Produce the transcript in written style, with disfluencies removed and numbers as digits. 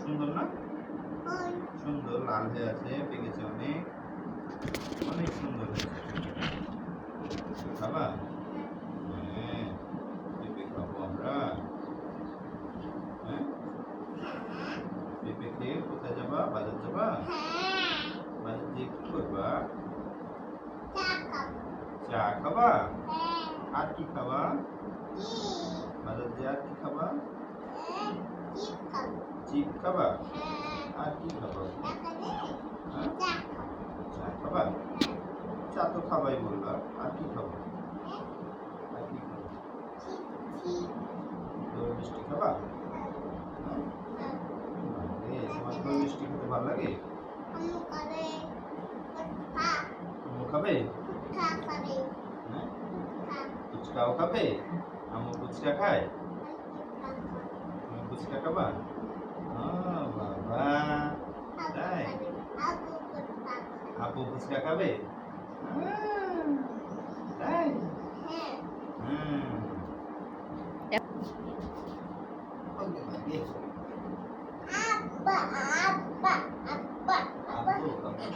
সুন্দর না? সুন্দর লাল হয়ে আছে, পেকেছে অনেক, অনেক সুন্দর হয়েছে। খাবা? হ্যাঁ, পেঁপে খাবো আমরা। হ্যাঁ, পেঁপে খেয়ে কোথায় যাবা? বাজার যাবা? বাজার দিয়ে কি করবা? চা খাবা? আর কি খাবা? বাজার দিয়ে আর কি খাবা? চিপ খাবা? আর কি খাবা? হ্যাঁ? চা খাবা? চা তো খাবাই বললা, আর কি খাবা? আর কি খাবা? দই মিষ্টি খাবা? হ্যাঁ? তোমার দই মিষ্টি খেতে ভালো লাগে? আম্মু খাবে? হ্যাঁ, ফুচকাও খাবে? আম্মু ফুচকা খায়? তুমি ফুচকা খাবা? বাবা, তাই? আপু ফুচকা খাবে? তাই? হুম।